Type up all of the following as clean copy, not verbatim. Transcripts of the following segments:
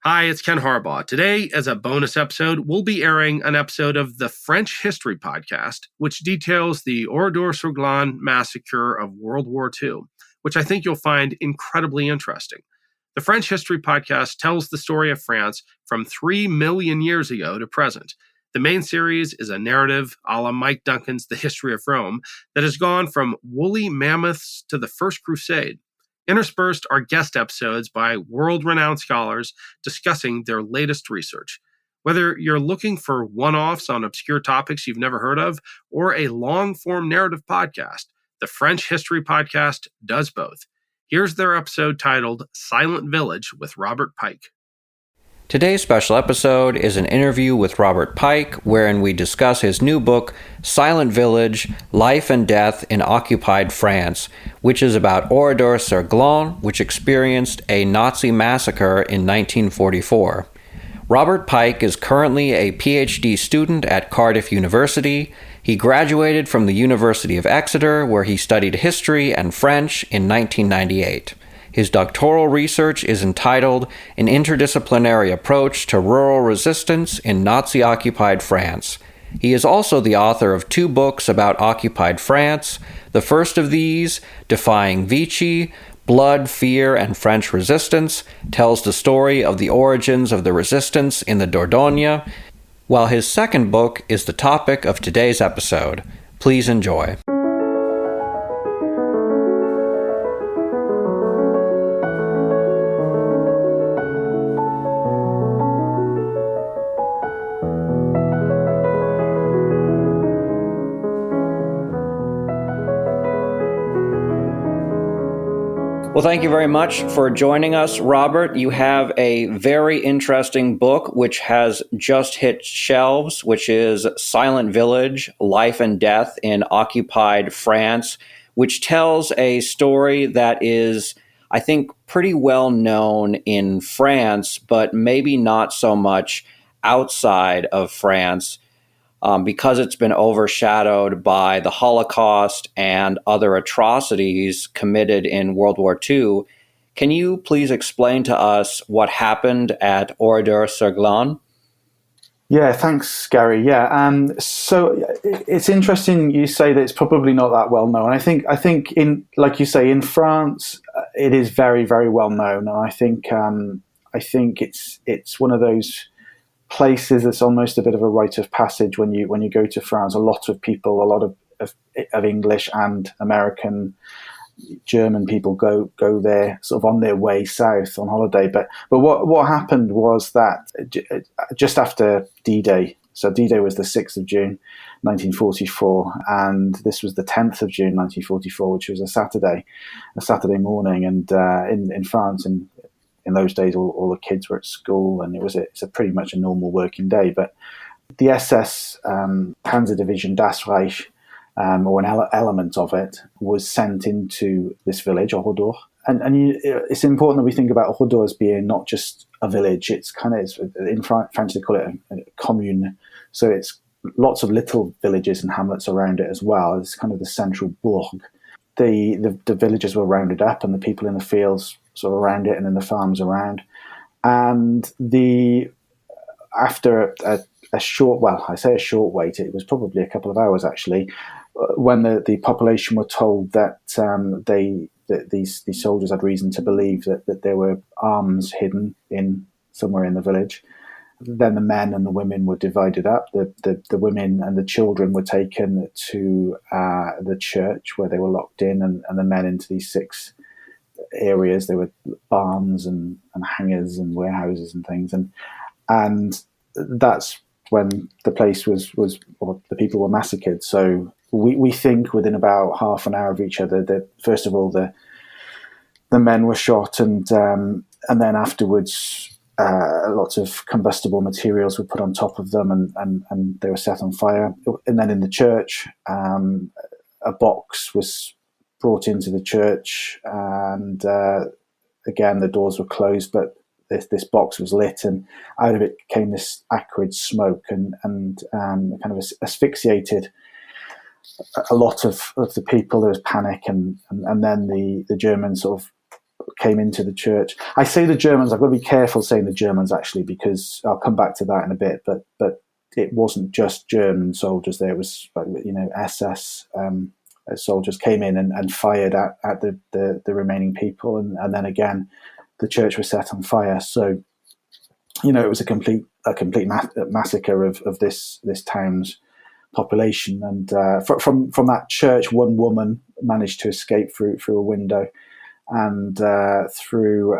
Hi, it's Ken Harbaugh. Today, as a bonus episode, we'll be airing an episode of the French History Podcast, which details the Oradour-sur-Glane massacre of World War II, which I think you'll find incredibly interesting. The French History Podcast tells the story of France from 3 million years ago to present. The main series is a narrative a la Mike Duncan's The History of Rome that has gone from woolly mammoths to the First Crusade. Interspersed are guest episodes by world-renowned scholars discussing their latest research. Whether you're looking for one-offs on obscure topics you've never heard of or a long-form narrative podcast, the French History Podcast does both. Here's their episode titled Silent Village with Robert Pike. Today's special episode is an interview with Robert Pike, wherein we discuss his new book, Silent Village, Life and Death in Occupied France, which is about Oradour-sur-Glane, which experienced a Nazi massacre in 1944. Robert Pike is currently a PhD student at Cardiff University. He graduated from the University of Exeter, where he studied history and French in 1998. His doctoral research is entitled An Interdisciplinary Approach to Rural Resistance in Nazi-Occupied France. He is also the author of 2 books about occupied France. The first of these, Defying Vichy, Blood, Fear, and French Resistance, tells the story of the origins of the resistance in the Dordogne, while his second book is the topic of today's episode. Please enjoy. Well, thank you very much for joining us, Robert. You have a very interesting book which has just hit shelves, which is Silent Village, Life and Death in Occupied France, which tells a story that is, I think, pretty well known in France, but maybe not so much outside of France. Because it's been overshadowed by the Holocaust and other atrocities committed in World War II. Can you please explain to us what happened at Oradour-sur-Glane? Yeah, thanks, Gary. Yeah, so it's interesting you say that it's probably not that well known. I think in, like you say, in France, it is very, very well known, and I think it's one of those places that's almost a bit of a rite of passage when you go to France. A lot of people, a lot of English and American, German people go there sort of on their way south on holiday. But what happened was that just after D-Day, so D-Day was the 6th of June, 1944, and this was the 10th of June, 1944, which was a Saturday morning, and in France, in those days, all the kids were at school, and it's a pretty much a normal working day. But the SS Panzer Division Das Reich, or an element of it, was sent into this village, Oradour. And it's important that we think about Oradour as being not just a village. It's in French they call it a commune. So it's lots of little villages and hamlets around it as well. It's kind of the central bourg. The villages were rounded up, and the people in the fields sort of around it, and in the farms around. And after a short wait, it was probably a couple of hours actually, when the population were told that these soldiers had reason to believe that there were arms hidden somewhere in the village. Then the men and the women were divided up. The women and the children were taken to the church where they were locked in, and the men into these 6 areas. There were barns and hangars and warehouses and things, and that's when the place was or the people were massacred. So we think within about half an hour of each other that first of all the men were shot, and then afterwards lots of combustible materials were put on top of them, and they were set on fire. And then in the church, a box was brought into the church, and again the doors were closed, but this box was lit, and out of it came this acrid smoke, and kind of asphyxiated a lot of the people. There was panic, and then the Germans sort of came into the church. I say the Germans. I've got to be careful saying the Germans actually, because I'll come back to that in a bit. But it wasn't just German soldiers there. It was, SS soldiers came in and fired at the remaining people, and then again the church was set on fire. So it was a complete massacre of this town's population. And from that church, one woman managed to escape through a window, and through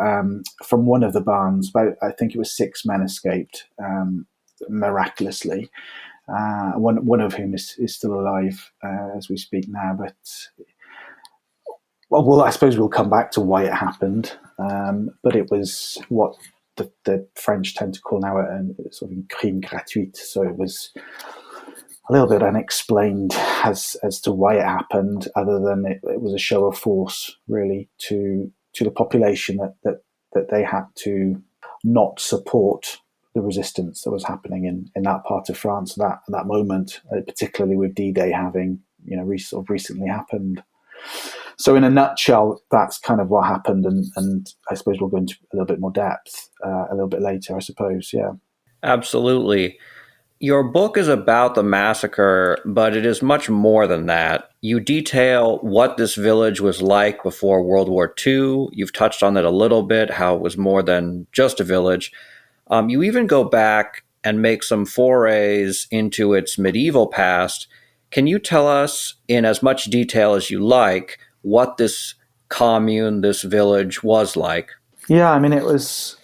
from one of the barns, I think it was 6 men escaped miraculously. One of whom is still alive as we speak now. But well, I suppose we'll come back to why it happened. But it was what the French tend to call now a sort of crime gratuit. So it was a little bit unexplained as to why it happened, other than it was a show of force, really, to the population that they had to not support the resistance that was happening in that part of France at that moment, particularly with D-Day having recently happened. So in a nutshell, that's kind of what happened, and I suppose we'll go into a little bit more depth a little bit later, I suppose. Yeah. Absolutely. Your book is about the massacre, but it is much more than that. You detail what this village was like before World War II. You've touched on that a little bit, how it was more than just a village. You even go back and make some forays into its medieval past. Can you tell us, in as much detail as you like, what this commune, this village was like? Yeah, I mean, it was,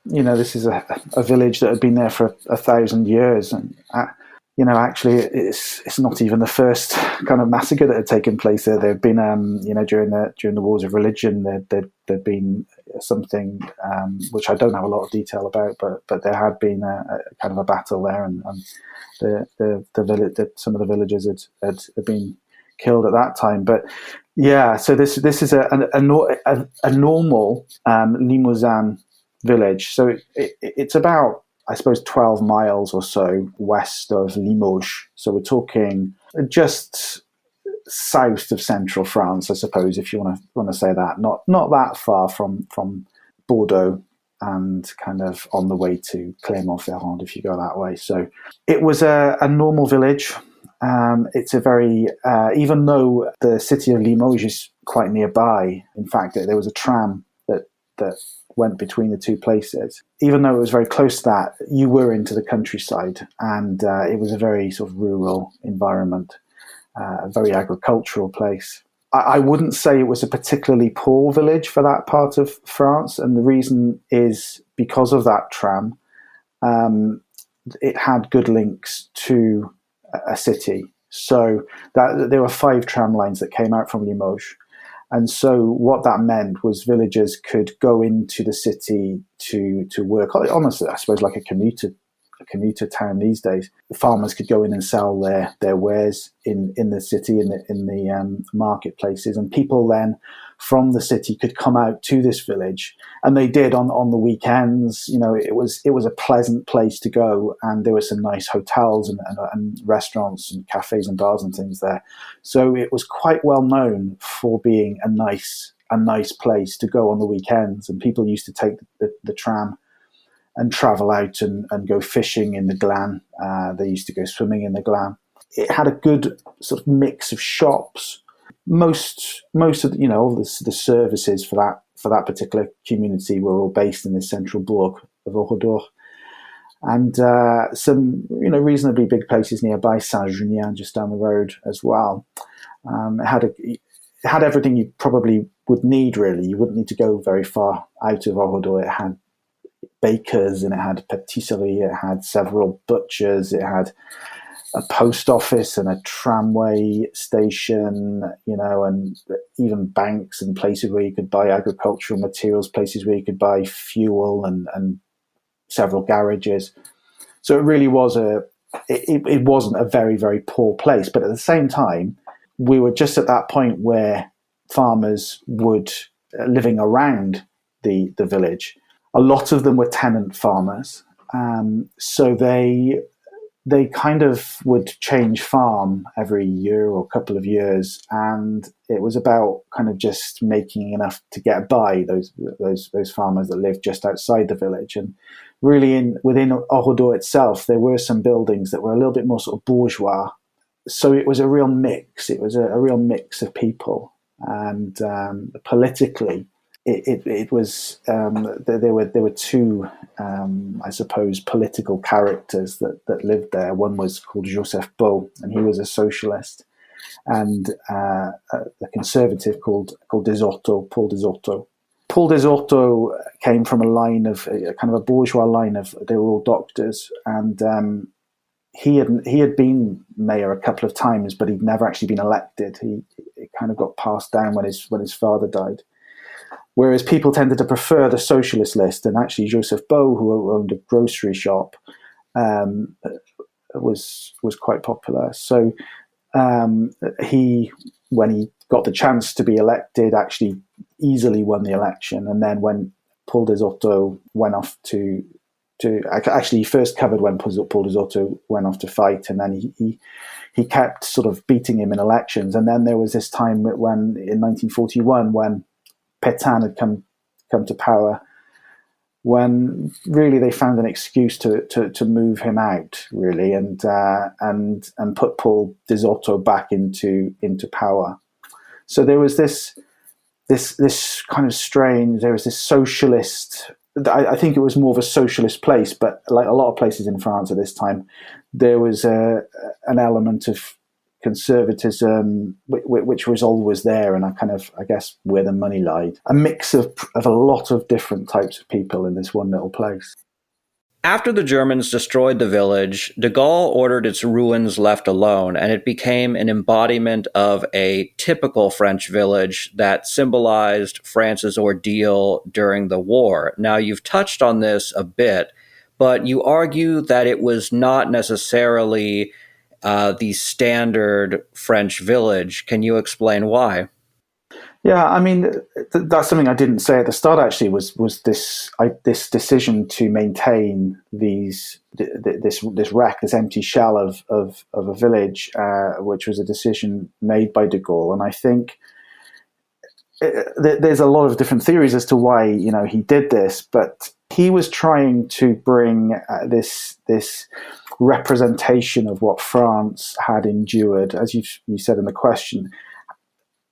this is a village that had been there for 1,000 years. And, actually, it's not even the first kind of massacre that had taken place there. There had been, during the wars of religion, there'd been something which I don't have a lot of detail about, but there had been a kind of a battle there, and some of the villagers had been killed at that time. But yeah, so this is a normal Limousin village. So it's about, I suppose, 12 miles or so west of Limoges. So we're talking just south of central France, I suppose, if you want to say that. Not that far from Bordeaux, and kind of on the way to Clermont-Ferrand if you go that way. So it was a normal village. It's a very, even though the city of Limoges is quite nearby, in fact, there was a tram that went between the two places. Even though it was very close to that, you were into the countryside, and it was a very sort of rural environment, a very agricultural place. I wouldn't say it was a particularly poor village for that part of France, and the reason is because of that tram. It had good links to a city. So there were 5 tram lines that came out from Limoges. And so what that meant was villagers could go into the city to work, almost, I suppose, like a commuter town these days. The farmers could go in and sell their wares in the city, in the marketplaces, and people then from the city could come out to this village, and they did on the weekends. It was a pleasant place to go, and there were some nice hotels and restaurants and cafes and bars and things there. So it was quite well known for being a nice place to go on the weekends, and people used to take the tram and travel out and go fishing in the Glane. They used to go swimming in the Glane. It had a good sort of mix of shops. Most of all the services for that particular community were all based in the central bourg of Oradour, and some reasonably big places nearby, Saint-Junien just down the road as well. It had everything you probably would need. Really, you wouldn't need to go very far out of Oradour. It had bakers, and it had patisserie, it had several butchers, it had a post office and a tramway station, and even banks and places where you could buy agricultural materials, places where you could buy fuel, and several garages. So it really was it wasn't a very, very poor place, but at the same time, we were just at that point where farmers would, living around the village, a lot of them were tenant farmers. So they they kind of would change farm every year or couple of years, and it was about kind of just making enough to get by those farmers that lived just outside the village. And really, within Oradour itself, there were some buildings that were a little bit more sort of bourgeois. So it was a real mix. It was a real mix of people, and politically, it was there were two, I suppose, political characters that lived there. One was called Joseph Beau, and he was a socialist, and a conservative called Desorteaux, Paul Desorteaux. Paul Desorteaux came from a line of kind of a bourgeois line of, they were all doctors, and he had been mayor a couple of times, but he'd never actually been elected. It kind of got passed down when his father died. Whereas people tended to prefer the socialist list, and actually Joseph Beau, who owned a grocery shop, was quite popular. So when he got the chance to be elected, actually easily won the election. And then when Paul Desorteaux went off to actually, he first covered when Paul Desorteaux went off to fight, and then he kept sort of beating him in elections. And then there was this time when in 1941 when Pétain had come to power, when really they found an excuse to move him out, really, and put Paul Desorteaux back into power. So there was this kind of strange. There was this socialist. I think it was more of a socialist place, but like a lot of places in France at this time, there was an element of conservatism, which was always there, and I guess where the money lied. A mix of a lot of different types of people in this one little place. After the Germans destroyed the village, de Gaulle ordered its ruins left alone, and it became an embodiment of a typical French village that symbolized France's ordeal during the war. Now, you've touched on this a bit, but you argue that it was not necessarily the standard French village. Can you explain why? Yeah, I mean, that's something I didn't say at the start. Actually, was this decision to maintain this wreck, this empty shell of a village, which was a decision made by de Gaulle. And I think there's a lot of different theories as to why he did this, but he was trying to bring this representation of what France had endured, as you said in the question.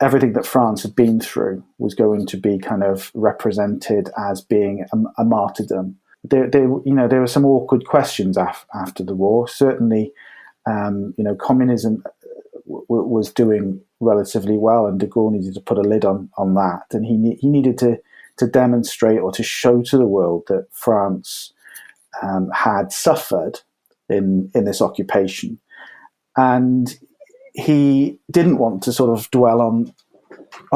Everything that France had been through was going to be kind of represented as being a martyrdom. There were some awkward questions after the war. Certainly, communism was doing relatively well, and de Gaulle needed to put a lid on that, and he needed to demonstrate or to show to the world that France had suffered in this occupation, and he didn't want to sort of dwell on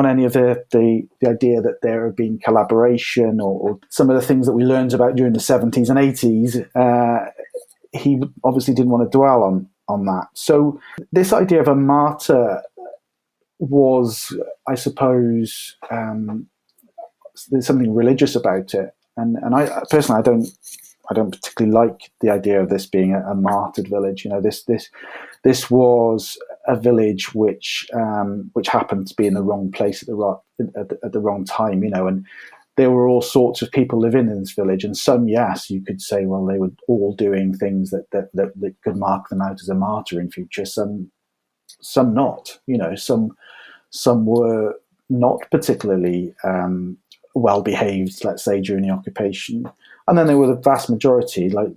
any of the idea that there had been collaboration or some of the things that we learned about during the 70s and 80s. He obviously didn't want to dwell on that. So this idea of a martyr was, I suppose, there's something religious about it. And I personally, I don't particularly like the idea of this being a martyred village. This was a village which happened to be in the wrong place at the wrong time, and there were all sorts of people living in this village, and some, yes, you could say, well, they were all doing things that could mark them out as a martyr in future. Some not, some were not particularly well behaved, let's say, during the occupation, and then there were the vast majority, like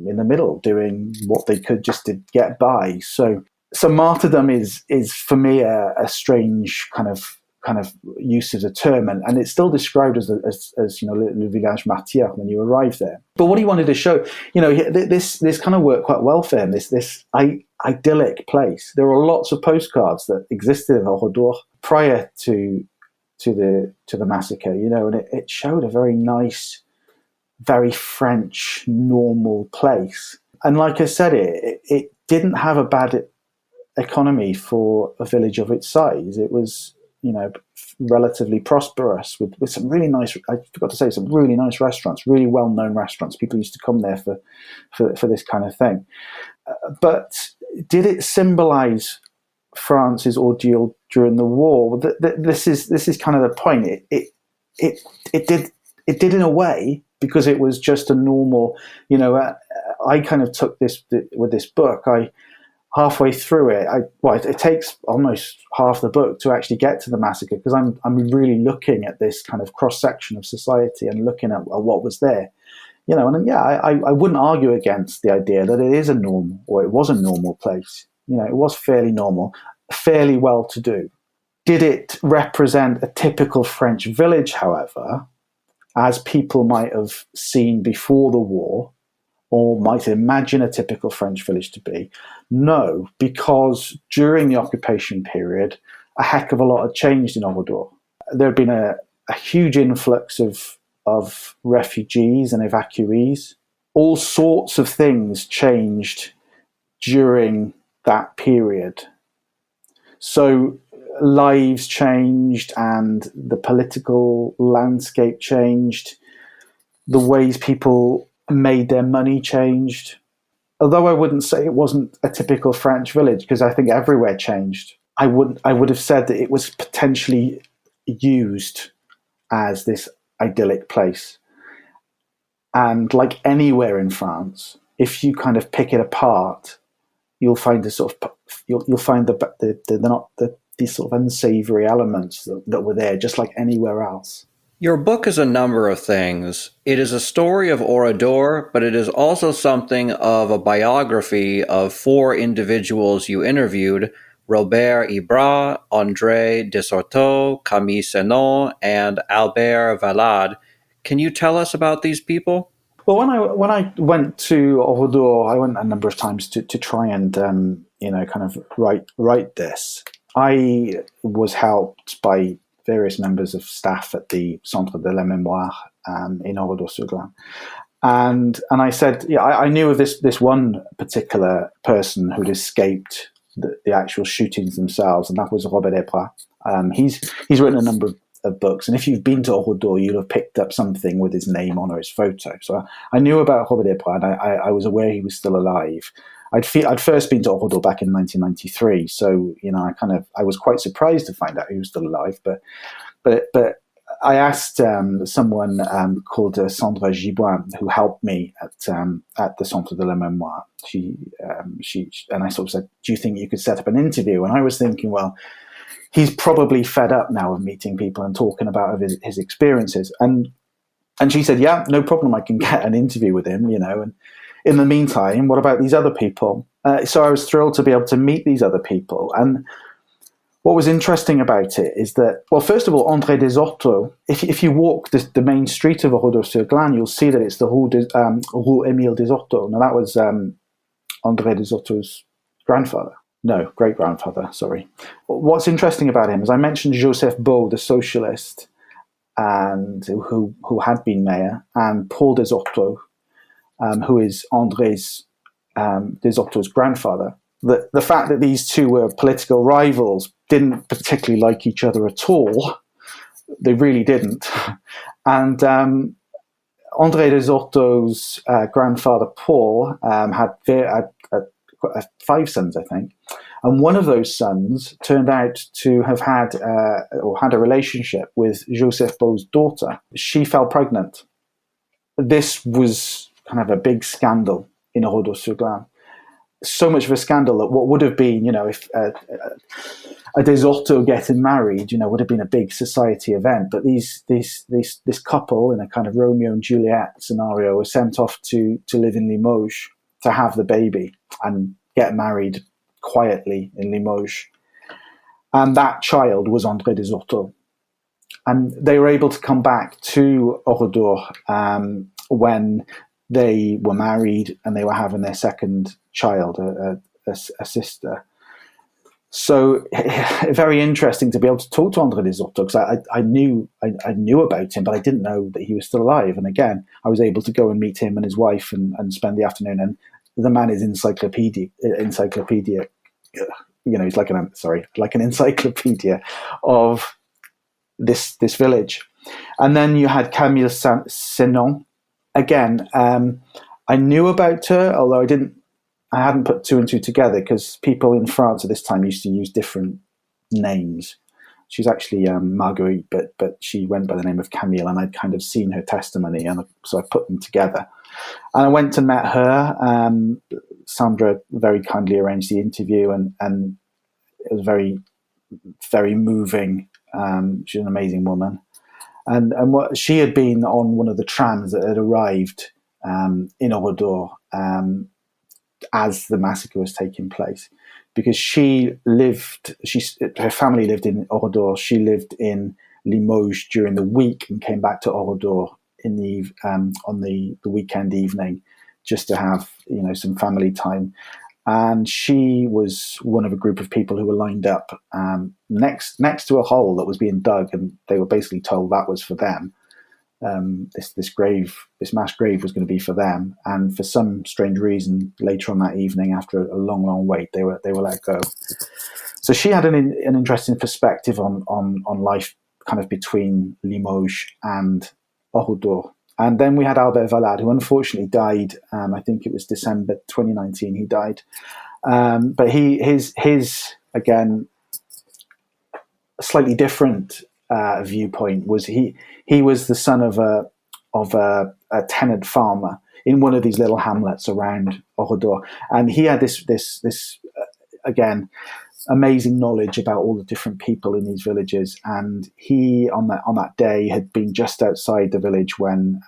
in the middle, doing what they could just to get by. So martyrdom is for me a strange kind of use of the term, and it's still described as le village martyr when you arrive there. But what he wanted to show, this kind of worked quite well for him. This idyllic place. There were lots of postcards that existed in Oradour prior to the massacre, and it showed a very nice, very French, normal place. And like I said, it didn't have a bad economy for a village of its size. It was, relatively prosperous with some really nice, I forgot to say, some really nice restaurants, really well-known restaurants. People used to come there for this kind of thing. But did it symbolize France's ordeal during the war? This is kind of the point. It did in a way, because it was just a normal. I kind of took this with this book. Halfway through it, it takes almost half the book to actually get to the massacre, because I'm really looking at this kind of cross section of society and looking at what was there. I wouldn't argue against the idea that it is a normal, or it was a normal place. It was fairly normal, fairly well to do. Did it represent a typical French village, however, as people might have seen before the war, or might imagine a typical French village to be? No, because during the occupation period, a heck of a lot had changed in Oradour. There had been a huge influx of refugees and evacuees. All sorts of things changed during that period. So lives changed, and the political landscape changed. The ways people made their money changed. Although I wouldn't say it wasn't a typical French village, because I think everywhere changed. I would have said that it was potentially used as this idyllic place. And like anywhere in France, if you kind of pick it apart, you'll find these sort of unsavory elements that were there, just like anywhere else. Your book is a number of things. It is a story of Oradour, but it is also something of a biography of 4 individuals you interviewed: Robert Ibra, André Desorteaux, Camille Senon, and Albert Valade. Can you tell us about these people? Well, when I went to Oradour, I went a number of times to try and kind of write this. I was helped by various members of staff at the Centre de la Mémoire in Oradour-sur-Glane. And I said, I knew of this one particular person who'd escaped the actual shootings themselves, and that was Robert Ibra. He's written a number of books, and if you've been to Oradour, you'll have picked up something with his name on or his photo. So I knew about Robert Ibra, and I was aware he was still alive. I'd first been to Oradour back in 1993, so I was quite surprised to find out he was still alive. But I asked someone called Sandra Giboin, who helped me at the Centre de la Mémoire. She and I sort of said, "Do you think you could set up an interview?" And I was thinking, well, he's probably fed up now of meeting people and talking about his experiences. And she said, "Yeah, no problem. I can get an interview with him, And in the meantime, what about these other people?" So I was thrilled to be able to meet these other people. And what was interesting about it is that, well, first of all, André Desorteaux, if you walk the main street of Oradour-sur-Glane, you'll see that it's the Rue Émile Desorteaux. Now, that was André Desorteaux's grandfather. No, great-grandfather, sorry. What's interesting about him is I mentioned Joseph Beau, the socialist, and who had been mayor, and Paul Desorteaux, who is André's Desorteaux's grandfather. The fact that these two were political rivals didn't particularly like each other at all. They really didn't. And André Desorteaux's grandfather, Paul, had 5 sons, I think. And one of those sons turned out to have had a relationship with Joseph Beau's daughter. She fell pregnant. This was kind of a big scandal in Oradour-sur-Glane. So much of a scandal that what would have been, if a Desorteaux getting married, would have been a big society event. But this couple, in a kind of Romeo and Juliet scenario, were sent off to live in Limoges to have the baby and get married quietly in Limoges. And that child was André Desorteaux. And they were able to come back to Oradour when they were married and they were having their second child, a sister. So very interesting to be able to talk to André Desorteaux, because I knew about him, but I didn't know that he was still alive. And again, I was able to go and meet him and his wife and spend the afternoon. And the man is encyclopedia. He's like an encyclopedia of this village. And then you had Camille Senon. Again, I knew about her, although I didn't I hadn't put two and two together because people in France at this time used to use different names. She's actually Marguerite, but she went by the name of Camille, and I'd kind of seen her testimony, and so I put them together. And I went and met her. Sandra very kindly arranged the interview, and it was very, very moving. She's an amazing woman. And what she had been on one of the trams that had arrived in Oradour as the massacre was taking place, because her family lived in Oradour. She lived in Limoges during the week and came back to Oradour in the on the weekend evening just to have some family time. And she was one of a group of people who were lined up next to a hole that was being dug, and they were basically told that was for them. This mass grave was going to be for them, and for some strange reason, later on that evening, after a long wait, they were let go. So she had an interesting perspective on life, kind of between Limoges and Oradour. And then we had Albert Valade, who unfortunately died. I think it was December 2019. He died, but his again slightly different viewpoint was he was the son of a tenant farmer in one of these little hamlets around Oradour, and he had this again amazing knowledge about all the different people in these villages. And he on that day had been just outside the village when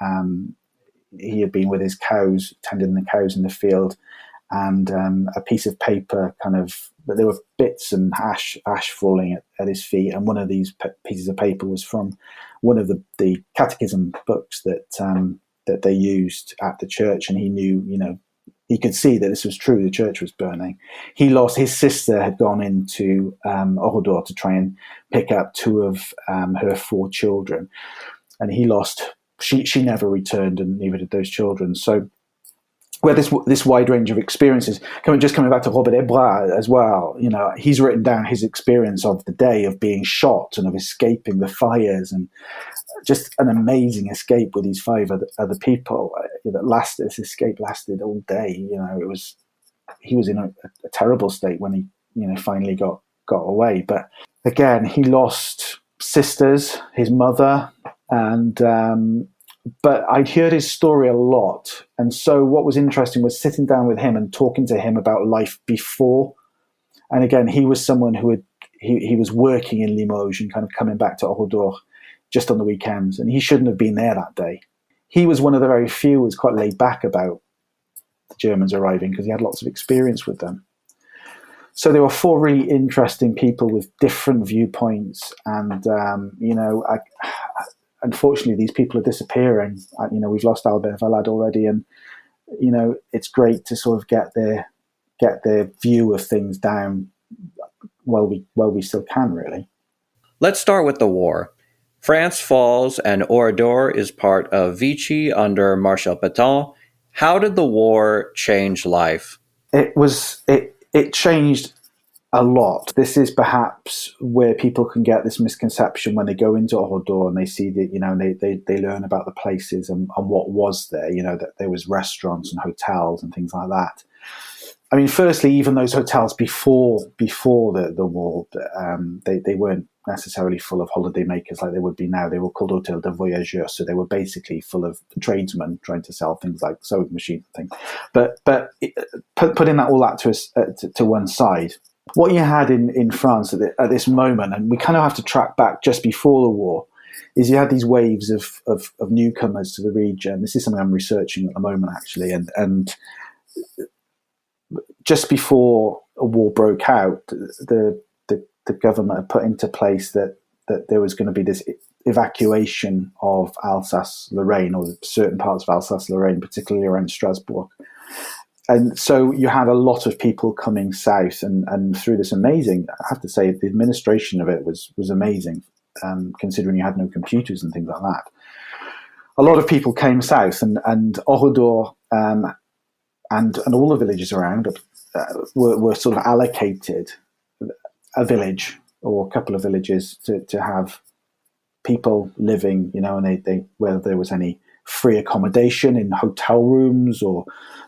he had been with his cows, tending the cows in the field, and a piece of paper but there were bits and ash falling at his feet, and one of these pieces of paper was from one of the catechism books that they used at the church, and he knew, he could see that this was true. The church was burning. His sister had gone into Oradour to try and pick up two of her four children, and she never returned, and neither did those children. So where this wide range of experiences, coming back to Robert Hébras as well, he's written down his experience of the day of being shot and of escaping the fires, and just an amazing escape with these five other people. This escape lasted all day. He was in a terrible state when he finally got away. But again, he lost sisters, his mother, and but I'd heard his story a lot. And so what was interesting was sitting down with him and talking to him about life before. And again, he was someone who he was working in Limoges and kind of coming back to Oradour just on the weekends, and he shouldn't have been there that day. He was one of the very few who was quite laid back about the Germans arriving because he had lots of experience with them. So there were four really interesting people with different viewpoints, and unfortunately, these people are disappearing. We've lost Albert Valade already, and it's great to sort of get their view of things down while we still can, really. Let's start with the war. France falls, and Oradour is part of Vichy under Marshal Pétain. How did the war change life? It changed a lot. This is perhaps where people can get this misconception when they go into Oradour and they see that, they learn about the places and what was there, that there was restaurants and hotels and things like that. I mean, firstly, even those hotels before the war, they weren't necessarily full of holidaymakers like they would be now. They were called hôtels de voyageurs, so they were basically full of tradesmen trying to sell things like sewing machines and things. But putting all that to one side, what you had in France at this moment, and we kind of have to track back just before the war, is you had these waves of newcomers to the region. This is something I'm researching at the moment, actually, and just before a war broke out, the government had put into place that there was going to be this evacuation of Alsace-Lorraine, or certain parts of Alsace-Lorraine, particularly around Strasbourg. And so you had a lot of people coming south, and through this amazing, I have to say, the administration of it was amazing, considering you had no computers and things like that. A lot of people came south, and Oradour and all the villages around were sort of allocated a village or a couple of villages to have people living, and they whether there was any free accommodation in hotel rooms, or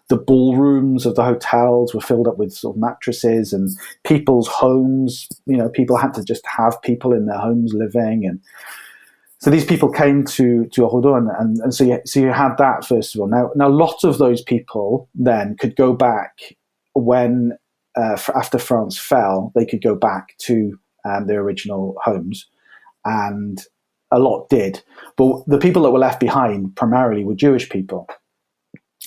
the ballrooms of the hotels were filled up with sort of mattresses, and people's homes, people had to just have people in their homes living. And so these people came to Oradour, and so you had that, first of all. Now a lot of those people then could go back when, after France fell, they could go back to their original homes, and a lot did. But the people that were left behind primarily were Jewish people,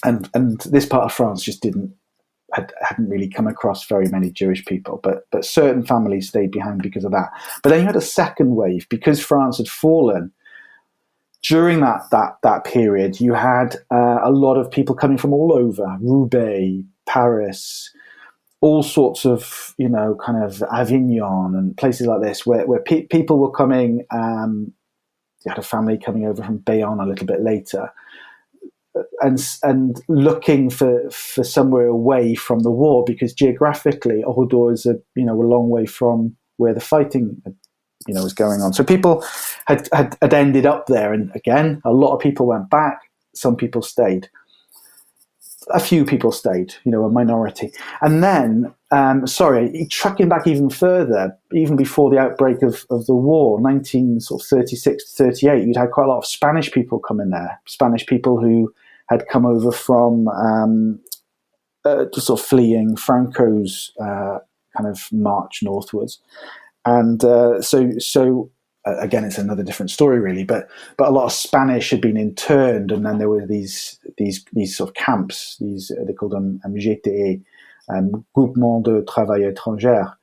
and this part of France just hadn't really come across very many Jewish people, but certain families stayed behind because of that. But then you had a second wave, because France had fallen. During that period, you had a lot of people coming from all over, Roubaix, Paris, all sorts of, kind of Avignon and places like this, where people were coming. You had a family coming over from Bayonne a little bit later, and looking for somewhere away from the war, because geographically, Oradour is a long way from where the fighting was going on. So people had ended up there, and again, a lot of people went back. Some people stayed. A few people stayed, a minority. And then, trucking back even further, even before the outbreak of the war, 1936 to 38, you'd had quite a lot of Spanish people come in there. Spanish people who had come over from just sort of fleeing Franco's kind of march northwards. And so again, it's another different story, really. But a lot of Spanish had been interned, and then there were these sort of camps. They called them GTE, Groupement de Travail Étranger,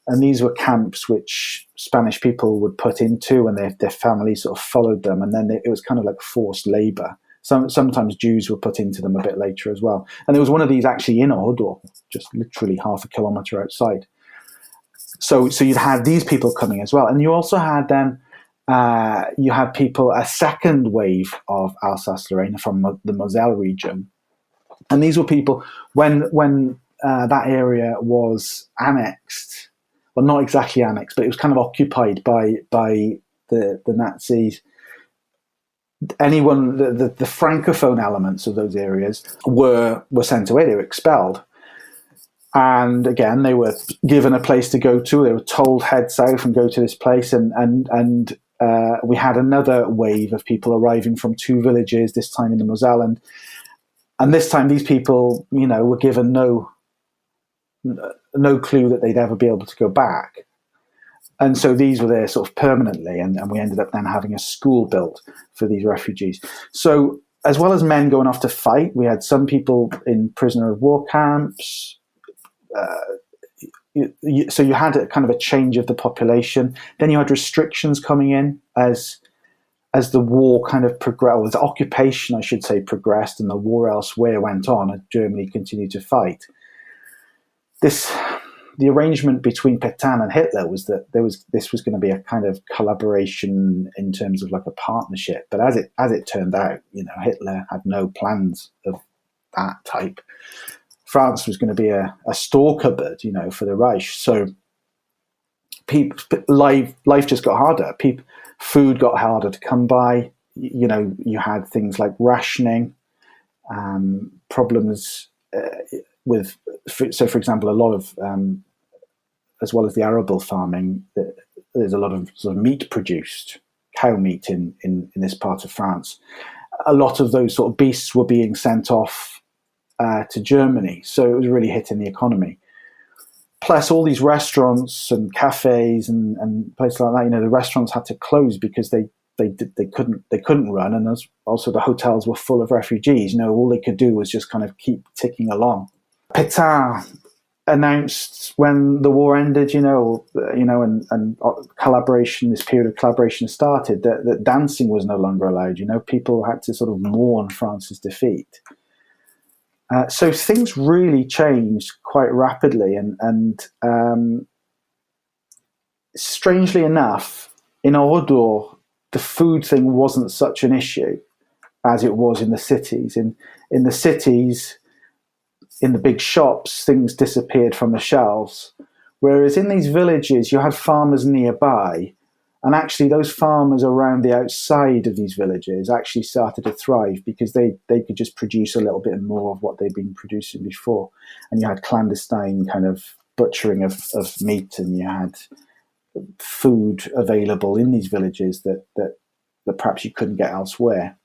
and these were camps which Spanish people would put into, and their families sort of followed them, and then it was kind of like forced labour. Sometimes Jews were put into them a bit later as well. And there was one of these actually in Oradour, just literally half a kilometre outside. So you'd had these people coming as well. And you also had then, you had people, a second wave of Alsace-Lorraine from the Moselle region. And these were people, when that area was annexed, well, not exactly annexed, but it was kind of occupied by the Nazis. Anyone, the Francophone elements of those areas were sent away, they were expelled. And again, they were given a place to go to. They were told, head south and go to this place. And we had another wave of people arriving from two villages, this time in the Moselle. And this time, these people, were given no clue that they'd ever be able to go back. And so these were there sort of permanently. And we ended up then having a school built for these refugees. So as well as men going off to fight, we had some people in prisoner of war camps. So you had a kind of a change of the population. Then you had restrictions coming in as the war kind of progressed, or the occupation, I should say, progressed, and the war elsewhere went on, and Germany continued to fight. The arrangement between Pétain and Hitler was that this was going to be a kind of collaboration in terms of like a partnership. But as it turned out, Hitler had no plans of that type. France was going to be a store cupboard, for the Reich. So life just got harder. Food got harder to come by. You had things like rationing, problems with. So, for example, a lot of, as well as the arable farming, there's a lot of sort of meat produced, cow meat in this part of France. A lot of those sort of beasts were being sent off to Germany, so it was really hitting the economy. Plus, all these restaurants and cafes and places like that, the restaurants had to close because they couldn't run, and also the hotels were full of refugees. All they could do was just kind of keep ticking along. Pétain announced when the war ended, and collaboration, this period of collaboration started, that dancing was no longer allowed. People had to sort of mourn France's defeat. So things really changed quite rapidly, and strangely enough, in Oradour, the food thing wasn't such an issue as it was in the cities. In the cities, in the big shops, things disappeared from the shelves, whereas in these villages, you had farmers nearby, And actually, those farmers around the outside of these villages actually started to thrive because they could just produce a little bit more of what they'd been producing before. And you had clandestine kind of butchering of meat, and you had food available in these villages that perhaps you couldn't get elsewhere.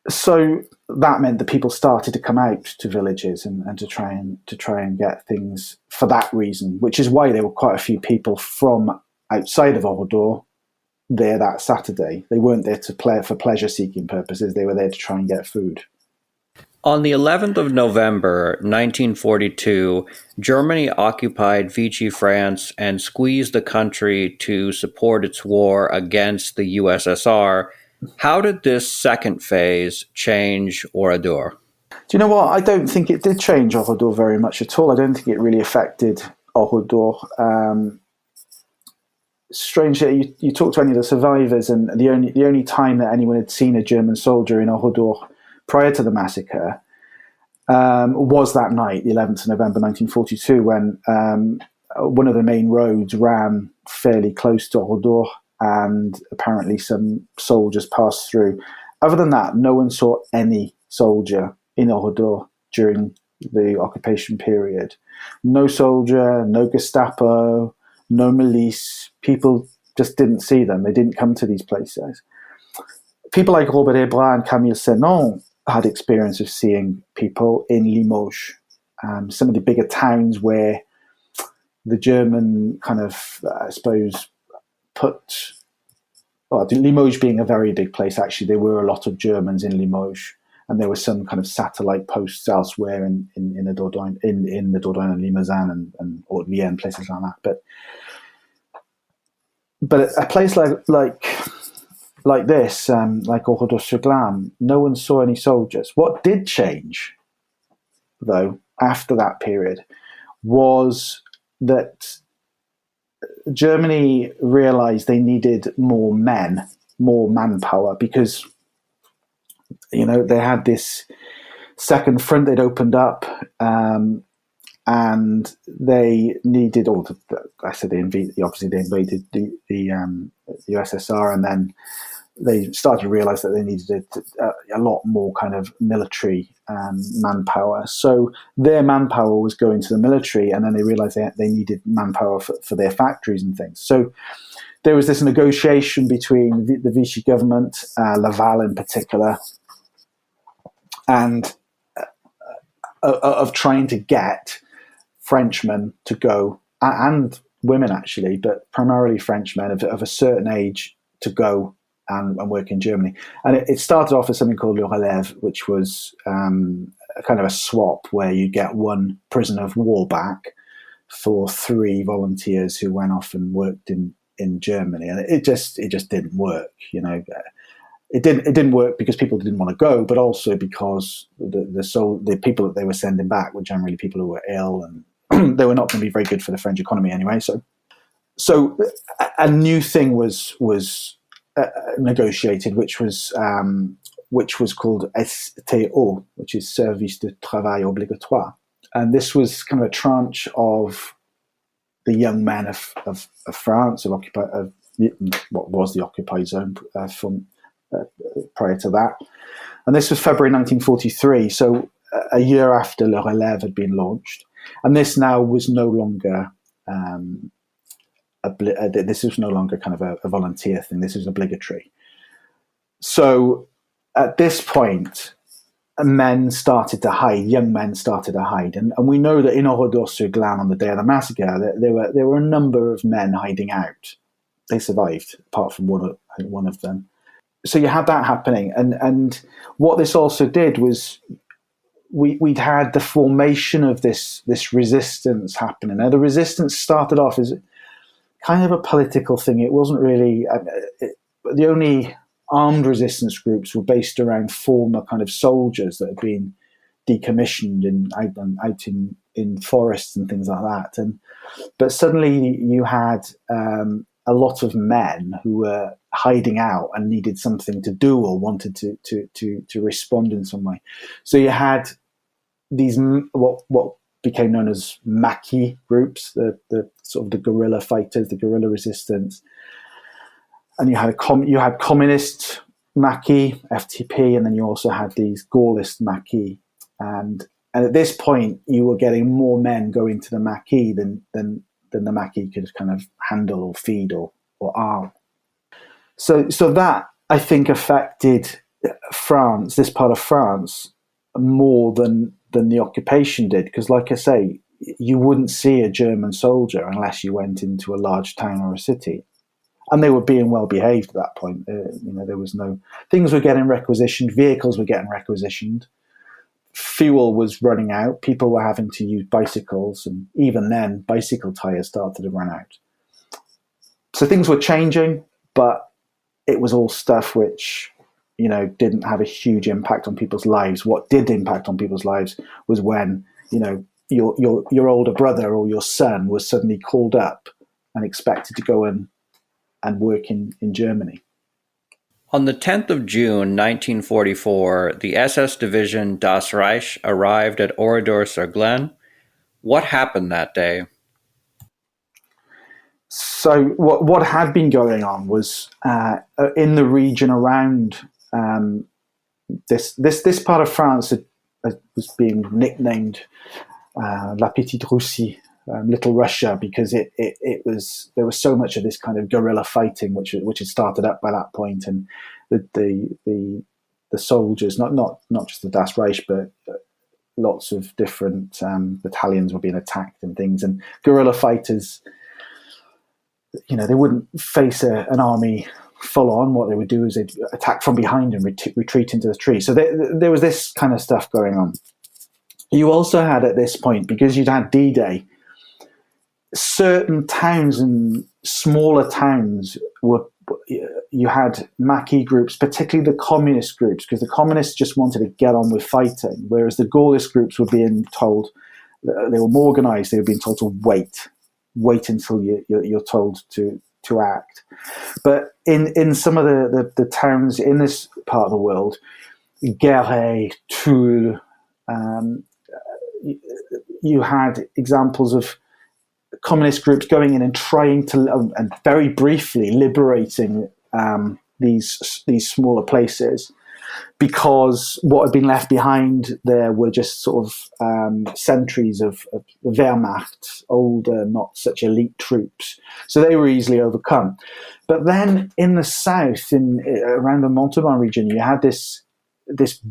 So that meant that people started to come out to villages and to try and get things for that reason, which is why there were quite a few people from outside of Oradour there that Saturday. They weren't there to play for pleasure-seeking purposes. They were there to try and get food. On the 11th of November, 1942, Germany occupied Vichy France and squeezed the country to support its war against the USSR. How did this second phase change Oradour? Do you know what? I don't think it did change Oradour very much at all. I don't think it really affected Oradour. Strangely, you talk to any of the survivors, and the only time that anyone had seen a German soldier in Oradour prior to the massacre was that night, the 11th of November 1942, when one of the main roads ran fairly close to Oradour, and apparently some soldiers passed through. Other than that, no one saw any soldier in Oradour during the occupation period. No soldier, no Gestapo, no milice. People just didn't see them. They didn't come to these places. People like Robert Hébras and Camille Senon had experience of seeing people in Limoges, some of the bigger towns where the German kind of, I suppose, Limoges being a very big place, actually, there were a lot of Germans in Limoges, and there were some kind of satellite posts elsewhere in the Dordogne, in the Dordogne and Limousin and Haute-Vienne, places like that. But a place like this, like Oradour-sur-Glane, no one saw any soldiers. What did change, though, after that period, was that Germany realized they needed more men, more manpower, because, you know, they had this second front they'd opened up, and they needed, obviously they invaded the USSR, and then they started to realize that they needed a lot more kind of military manpower. So their manpower was going to the military, and then they realized they needed manpower for their factories and things. So there was this negotiation between the Vichy government, Laval in particular, and of trying to get Frenchmen to go, and women actually, but primarily Frenchmen of a certain age to go and work in Germany. And it started off as something called Le Relève, which was a kind of a swap where you get one prisoner of war back for 3 volunteers who went off and worked in Germany. And it just didn't work, you know. It didn't work because people didn't want to go, but also because the people that they were sending back were generally people who were ill, and they were not going to be very good for the French economy anyway. So a new thing was negotiated, which was called STO, which is Service de Travail Obligatoire, and this was kind of a tranche of the young men of France, of what was the occupied zone from prior to that, and this was February 1943. So a year after Le Relève had been launched, and this now was no longer. This was no longer kind of a volunteer thing. This was obligatory. So at this point, young men started to hide, and we know that in Oradour-sur-Glane on the day of the massacre, there were a number of men hiding out. They survived, apart from one of them. So you had that happening, and what this also did was we'd had the formation of this resistance happening. Now the resistance started off as kind of a political thing. It wasn't really the only armed resistance groups were based around former kind of soldiers that had been decommissioned out in forests and things like that. But suddenly you had a lot of men who were hiding out and needed something to do or wanted to respond in some way. So you had these what became known as Maquis groups, the sort of the guerrilla fighters, the guerrilla resistance. and you had communist Maquis, FTP, and then you also had these Gaullist Maquis. And at this point, you were getting more men going to the Maquis than the Maquis could kind of handle or feed or arm. So that, I think, affected France, this part of France, more than the occupation did. Because, like I say, you wouldn't see a German soldier unless you went into a large town or a city. And they were being well behaved at that point. There was things were getting requisitioned, vehicles were getting requisitioned, fuel was running out, people were having to use bicycles, and even then, bicycle tires started to run out. So things were changing, but it was all stuff which, didn't have a huge impact on people's lives. What did impact on people's lives was when, your older brother or your son was suddenly called up and expected to go and work in Germany. On the 10th of June, 1944, the SS Division Das Reich arrived at Oradour-sur-Glane. What happened that day? So what had been going on was in the region around this part of France was being nicknamed La Petite Russie, Little Russia, because there was so much of this kind of guerrilla fighting which had started up by that point, and the soldiers, not just the Das Reich, but lots of different battalions were being attacked and things, and guerrilla fighters, they wouldn't face an army full on. What they would do is they'd attack from behind and retreat into the tree. So there was this kind of stuff going on. You also had at this point, because you'd had D-Day, certain towns and smaller towns you had Maquis groups, particularly the communist groups, because the communists just wanted to get on with fighting, whereas the Gaullist groups were being told, they were more organized, they were being told to wait until you're told to act. But in some of the towns in this part of the world, Guéret, Toul, you had examples of communist groups going in and trying to, and very briefly liberating these smaller places, because what had been left behind there were just sort of centuries of Wehrmacht, older, not such elite troops. So they were easily overcome. But then in the south, around the Montauban region, you had this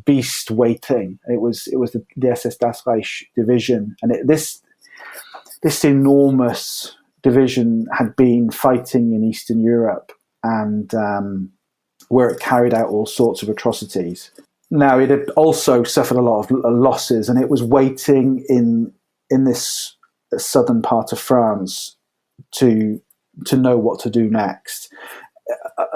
beast waiting. It was the SS Das Reich division, and this enormous division had been fighting in Eastern Europe, and where it carried out all sorts of atrocities. Now, it had also suffered a lot of losses, and it was waiting in this southern part of France to know what to do next.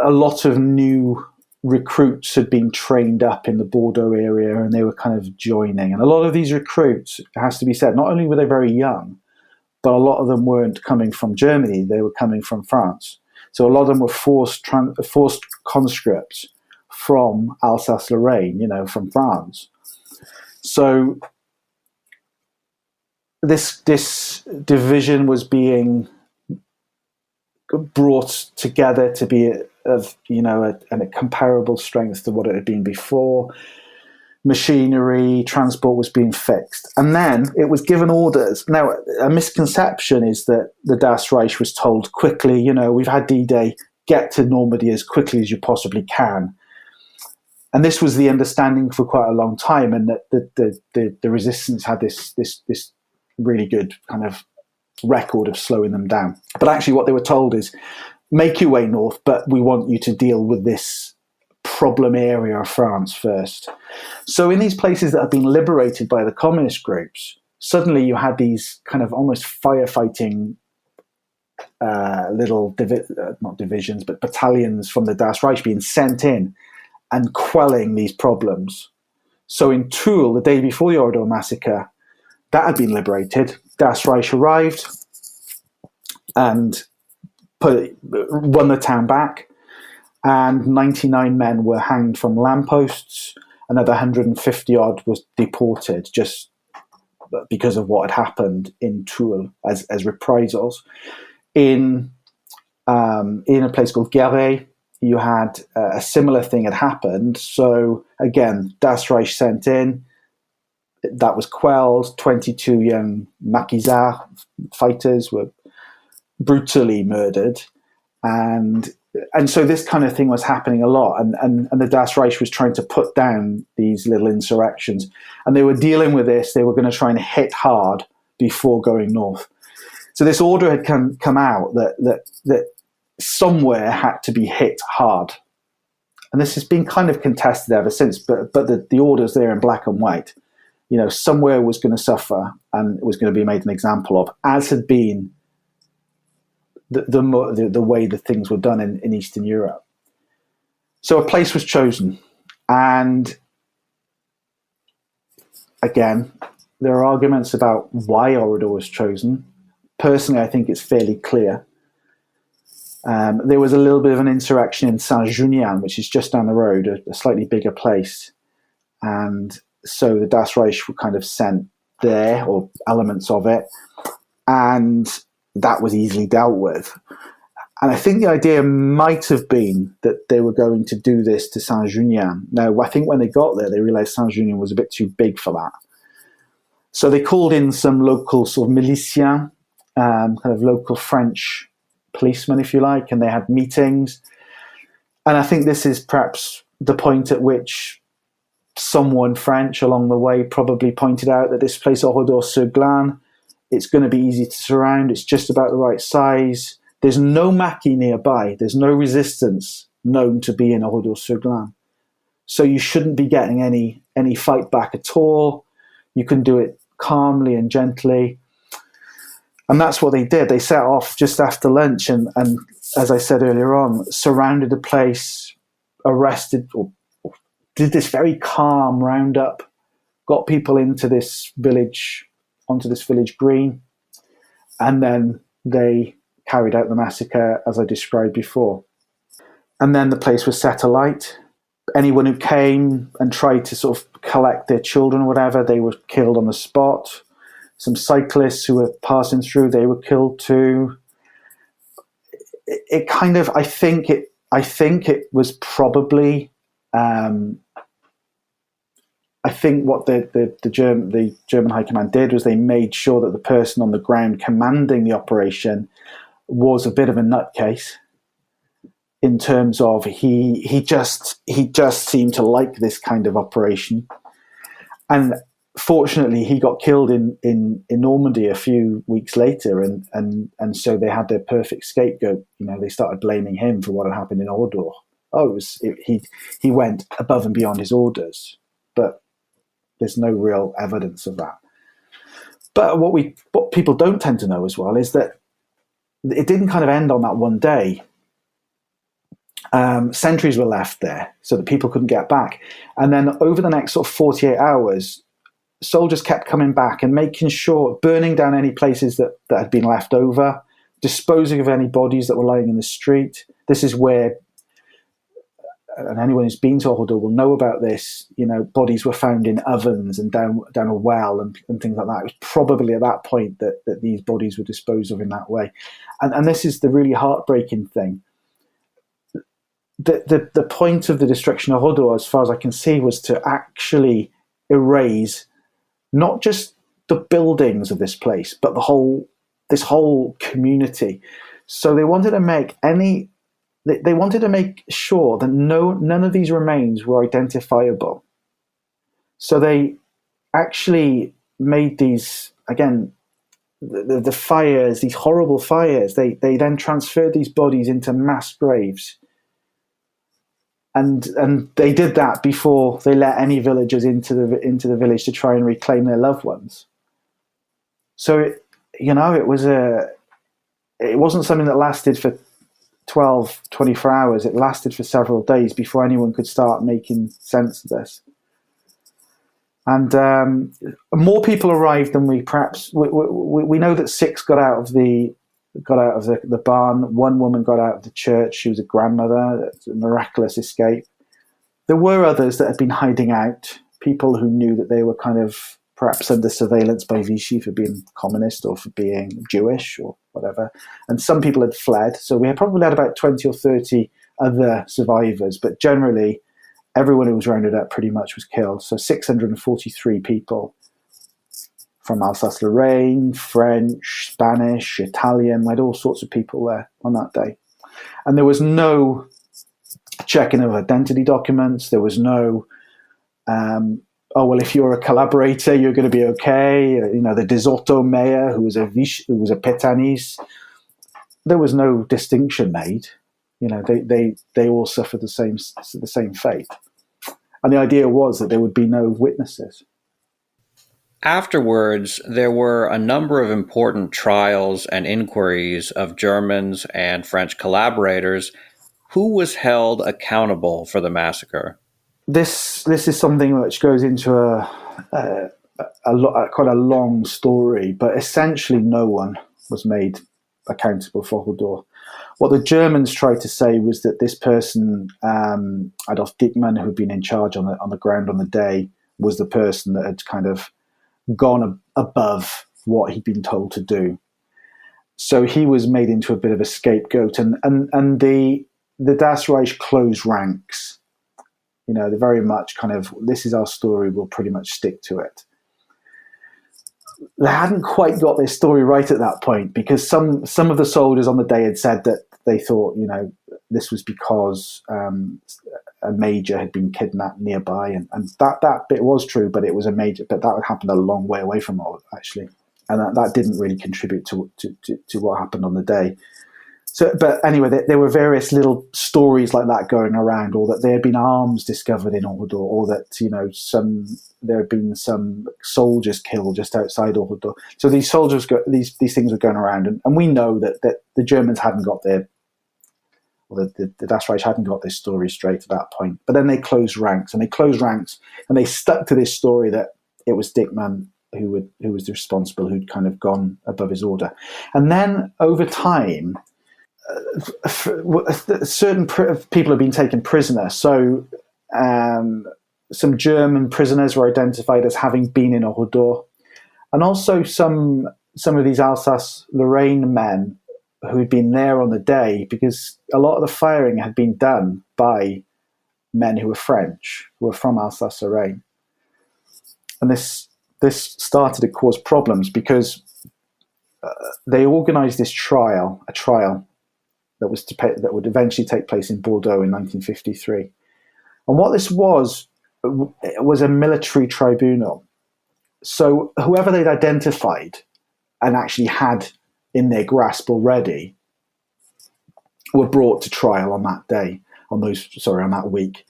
A lot of new recruits had been trained up in the Bordeaux area, and they were kind of joining. And a lot of these recruits, it has to be said, not only were they very young, but a lot of them weren't coming from Germany, they were coming from France. So a lot of them were forced conscripts from Alsace-Lorraine, from France. So this division was being brought together to be of a comparable strength to what it had been before. Machinery, transport was being fixed. And then it was given orders. Now, a misconception is that the Das Reich was told quickly, we've had D-Day, get to Normandy as quickly as you possibly can. And this was the understanding for quite a long time, and that the resistance had this really good kind of record of slowing them down. But actually what they were told is, make your way north, but we want you to deal with this problem area of France first. So in these places that have been liberated by the communist groups, suddenly you had these kind of almost firefighting little, not divisions, but battalions from the Das Reich being sent in and quelling these problems. So in Toul, the day before the Oradour massacre, that had been liberated. Das Reich arrived and won the town back, and 99 men were hanged from lampposts. Another 150 odd was deported just because of what had happened in Toul as reprisals. In a place called Guéret, you had a similar thing had happened. So again, Das Reich sent in. That was quelled. 22 young Maquisards fighters were brutally murdered, and so this kind of thing was happening a lot, and the Das Reich was trying to put down these little insurrections, and they were dealing with this. They were going to try and hit hard before going north. So this order had come out that somewhere had to be hit hard, and this has been kind of contested ever since. But the order's there in black and white. Somewhere was going to suffer and it was going to be made an example of, as had been the way that things were done in Eastern Europe. So a place was chosen, and again, there are arguments about why Oradour was chosen. Personally, I think it's fairly clear. There was a little bit of an insurrection in Saint-Junien, which is just down the road, a slightly bigger place, and so the Das Reich were kind of sent there, or elements of it, and that was easily dealt with. And I think the idea might have been that they were going to do this to Saint-Junien. Now, I think when they got there, they realized Saint-Junien was a bit too big for that. So they called in some local sort of miliciens, kind of local French policemen, if you like, and they had meetings. And I think this is perhaps the point at which someone French along the way probably pointed out that this place, Oradour-sur-Glane, it's going to be easy to surround. It's just about the right size. There's no Maquis nearby. There's no resistance known to be in Oradour-sur-Glane. So you shouldn't be getting any fight back at all. You can do it calmly and gently. And that's what they did. They set off just after lunch and as I said earlier on, surrounded the place, arrested or did this very calm roundup, got people into this village, onto this village green, and then they carried out the massacre as I described before. And then the place was set alight. Anyone who came and tried to sort of collect their children or whatever, they were killed on the spot. Some cyclists who were passing through, they were killed too. It kind of, I think it was probably, I think what the German High Command did was they made sure that the person on the ground commanding the operation was a bit of a nutcase, in terms of he just seemed to like this kind of operation, and fortunately he got killed in Normandy a few weeks later, and so they had their perfect scapegoat. They started blaming him for what had happened in Oradour. He went above and beyond his orders, but there's no real evidence of that. But what people don't tend to know as well is that it didn't kind of end on that one day. Sentries were left there so that people couldn't get back. And then over the next sort of 48 hours, soldiers kept coming back and making sure, burning down any places that had been left over, disposing of any bodies that were lying in the street. This is where, and anyone who's been to Oradour will know about this, bodies were found in ovens and down a well and things like that. It was probably at that point that these bodies were disposed of in that way. And this is the really heartbreaking thing. The point of the destruction of Oradour, as far as I can see, was to actually erase not just the buildings of this place, but this whole community. So they wanted to make They wanted to make sure that none of these remains were identifiable. So they actually made these, again, the fires, these horrible fires. They then transferred these bodies into mass graves, and they did that before they let any villagers into the village to try and reclaim their loved ones. So it wasn't something that lasted for 12, 24 hours. It lasted for several days before anyone could start making sense of this. And more people arrived than we know that 6 got out of the barn. 1 woman got out of the church. She was a grandmother. It's a miraculous escape. There were others that had been hiding out, people who knew that they were kind of perhaps under surveillance by Vichy for being communist or for being Jewish or whatever. And some people had fled. So we had probably had about 20 or 30 other survivors, but generally everyone who was rounded up pretty much was killed. So 643 people from Alsace-Lorraine, French, Spanish, Italian. We had all sorts of people there on that day. And there was no checking of identity documents. There was no, oh, well, if you're a collaborator, you're going to be okay. The Desotto mayor, who was a Pétainiste, there was no distinction made. They all suffered the same fate. And the idea was that there would be no witnesses. Afterwards, there were a number of important trials and inquiries of Germans and French collaborators. Who was held accountable for the massacre? This is something which goes into quite a long story, but essentially no one was made accountable for Oradour. What the Germans tried to say was that this person, Adolf Dickmann, who had been in charge on the ground on the day, was the person that had kind of gone above what he'd been told to do. So he was made into a bit of a scapegoat, and the Das Reich closed ranks. They're very much kind of, this is our story, we'll pretty much stick to it. They hadn't quite got their story right at that point, because some of the soldiers on the day had said that they thought, this was because a major had been kidnapped nearby, and that bit was true, but it was a major, but that happened a long way away from all, actually, and that didn't really contribute to what happened on the day. So, but anyway, there were various little stories like that going around, or that there had been arms discovered in Oradour, or that there had been some soldiers killed just outside Oradour. So these soldiers, these things were going around, and we know that the Germans hadn't got their, or the Das Reich hadn't got this story straight at that point. But then they closed ranks, and they stuck to this story that it was Dickmann who was responsible, who'd kind of gone above his order, and then over time, certain people have been taken prisoner. So some German prisoners were identified as having been in Oradour, and also some of these Alsace-Lorraine men who had been there on the day, because a lot of the firing had been done by men who were French, who were from Alsace-Lorraine. And this started to cause problems, because they organised a trial that would eventually take place in Bordeaux in 1953. And what this was a military tribunal. So whoever they'd identified and actually had in their grasp already were brought to trial on that day, on that week.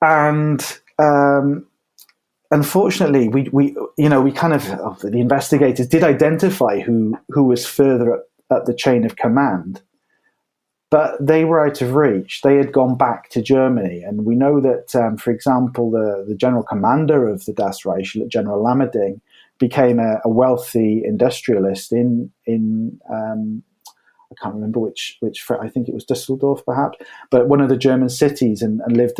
And unfortunately, we kind of, the investigators did identify who was further up the chain of command, but they were out of reach. They had gone back to Germany, and we know that, for example, the general commander of the Das Reich, General Lammerding, became a wealthy industrialist in I can't remember which I think it was Düsseldorf perhaps, but one of the German cities, and lived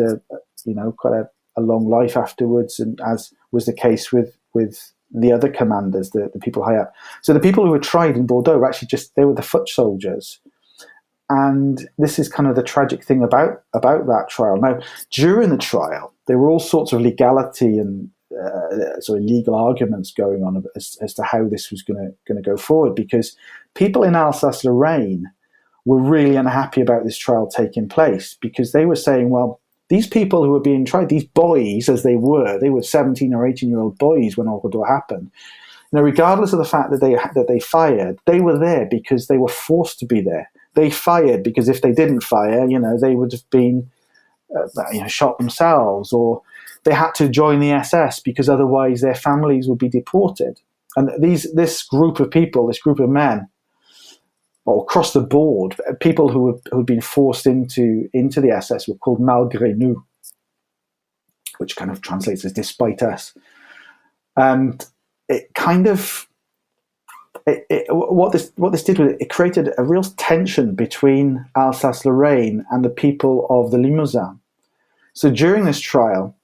quite a long life afterwards, and as was the case with the other commanders, the people high up. So the people who were tried in Bordeaux were actually they were the foot soldiers. And this is kind of the tragic thing about that trial. Now, during the trial, there were all sorts of legality and sort of legal arguments going on as to how this was going to go forward, because people in Alsace-Lorraine were really unhappy about this trial taking place, because they were saying, well, these people who were being tried, these boys, as they were 17 or 18-year-old boys when Oradour happened. Regardless of the fact that they fired, they were there because they were forced to be there. They fired because if they didn't fire, they would have been shot themselves, or they had to join the SS because otherwise their families would be deported. And this group of people, this group of men, or across the board, people who had been forced into the SS were called malgré nous, which kind of translates as despite us. And it kind of what this did was it created a real tension between Alsace-Lorraine and the people of the Limousin. So during this trial,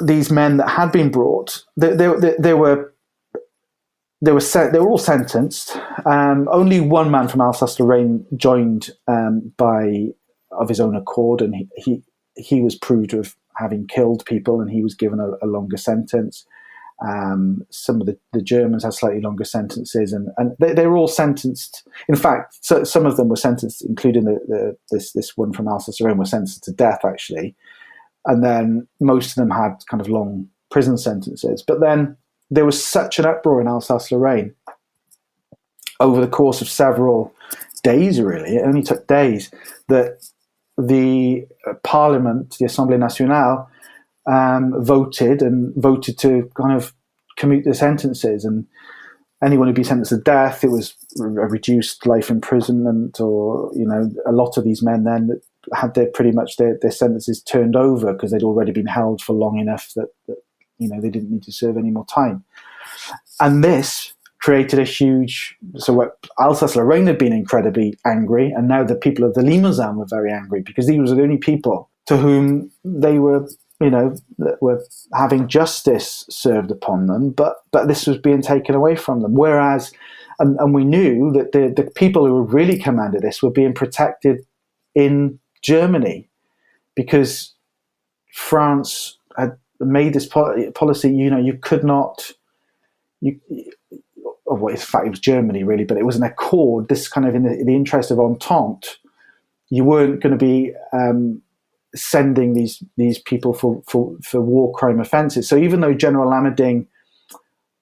these men that had been brought, there were they were all sentenced. Only one man from Alsace-Lorraine joined of his own accord, and he was proved of having killed people, and he was given a longer sentence. Some of the Germans had slightly longer sentences, and they were all sentenced. In fact, so some of them were sentenced, including this one from Alsace-Lorraine, were sentenced to death, actually. And then most of them had kind of long prison sentences. But then there was such an uproar in Alsace-Lorraine over the course of several days, really. It only took days, that the Parliament, the Assemblée Nationale, voted to kind of commute the sentences, and anyone who'd be sentenced to death, it was a reduced life imprisonment, or a lot of these men then had their sentences turned over because they'd already been held for long enough that they didn't need to serve any more time. And this created a huge. So Alsace-Lorraine had been incredibly angry, and now the people of the Limousin were very angry, because these were the only people to whom they were, that were having justice served upon them, but this was being taken away from them. Whereas, and we knew that the people who really commanded this were being protected in Germany, because France had made this policy. You could not. Well, in fact, it was Germany really, but it was an accord. This kind of in the interest of entente, you weren't going to be sending these people for war crime offences. So even though General Lamading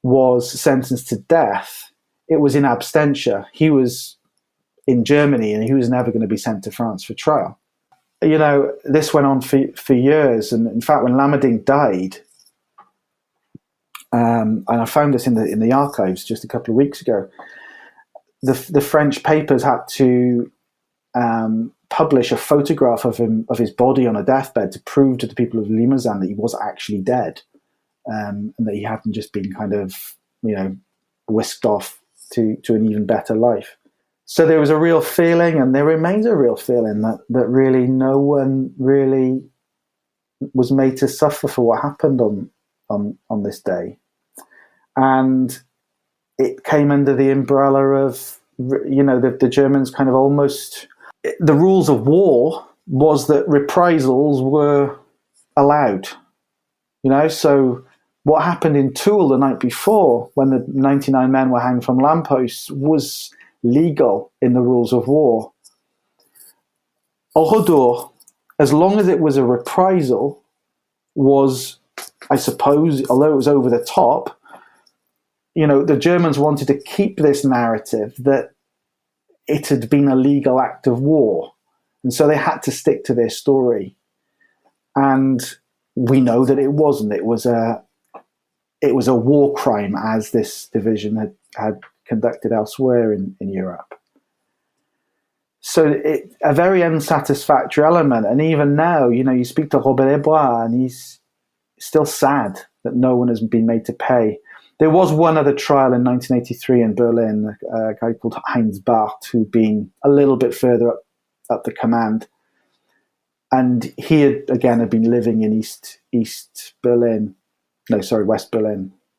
was sentenced to death, it was in absentia. He was in Germany, and he was never going to be sent to France for trial. This went on for years, and in fact, when Lamading died, and I found this in the archives just a couple of weeks ago, the French papers had to publish a photograph of his body on a deathbed to prove to the people of Limousin that he was actually dead, and that he hadn't just been kind of whisked off to an even better life. So there was a real feeling, and there remains a real feeling, that really no one really was made to suffer for what happened on this day. And it came under the umbrella of, the Germans kind of almost, the rules of war was that reprisals were allowed. So what happened in Toul the night before, when the 99 men were hanged from lampposts, was legal in the rules of war. Oradour, as long as it was a reprisal, was, I suppose, although it was over the top, the Germans wanted to keep this narrative that it had been a legal act of war. And so they had to stick to their story. And we know that it wasn't. It was a war crime, as this division had conducted elsewhere in Europe. So a very unsatisfactory element. And even now, you speak to Robert Desbois, and he's still sad that no one has been made to pay. There was one other trial in 1983 in Berlin, a guy called Heinz Barth, who'd been a little bit further up the command. And he had been living in West Berlin.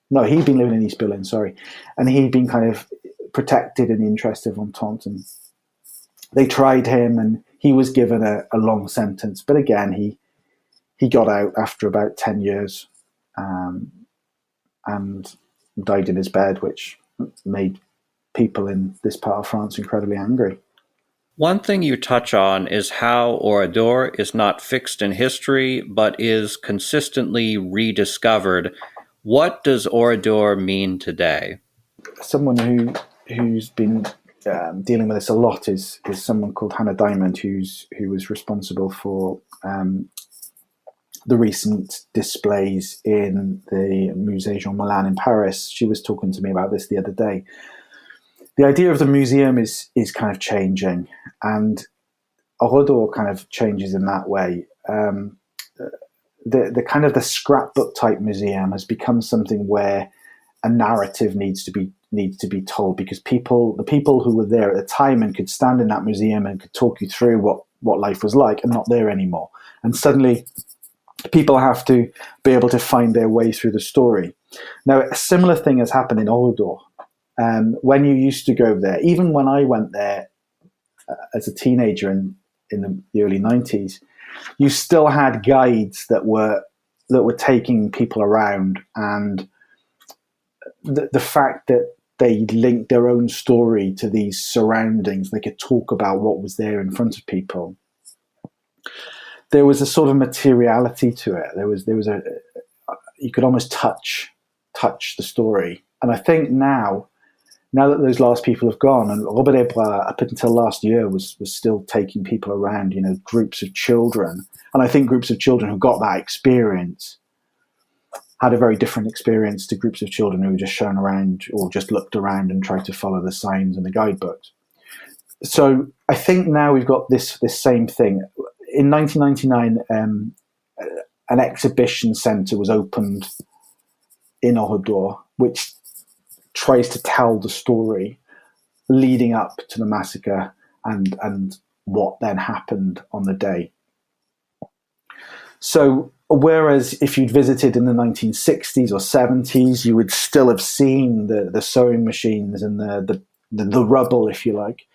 No, he'd been living in East Berlin, sorry. And he'd been kind of protected in the interest of Entente. And they tried him, and he was given a long sentence. But again, he got out after about 10 years and died in his bed, which made people in this part of France incredibly angry. One thing you touch on is how Oradour is not fixed in history, but is consistently rediscovered. What does Oradour mean today? Someone who's been dealing with this a lot is someone called Hannah Diamond, who was responsible for the recent displays in the Musée Jean Moulin in Paris. She was talking to me about this the other day. The idea of the museum is kind of changing, and Oradour kind of changes in that way. The kind of the scrapbook type museum has become something where a narrative needs to be told, because the people who were there at the time and could stand in that museum and could talk you through what life was like are not there anymore. And suddenly people have to be able to find their way through the story. Now, a similar thing has happened in Oradour. When you used to go there, even when I went there as a teenager in the early 90s, you still had guides that were taking people around, and the fact that they linked their own story to these surroundings, they could talk about what was there in front of people. There was a sort of materiality to it. There was a you could almost touch the story. And I think now that those last people have gone, and Robert Hébras, up until last year, was still taking people around, groups of children. And I think groups of children who got that experience had a very different experience to groups of children who were just shown around or just looked around and tried to follow the signs and the guidebooks. So I think now we've got this same thing. In 1999, an exhibition centre was opened in Oradour, which tries to tell the story leading up to the massacre and what then happened on the day. So whereas if you'd visited in the 1960s or 70s, you would still have seen the sewing machines and the rubble, if you like.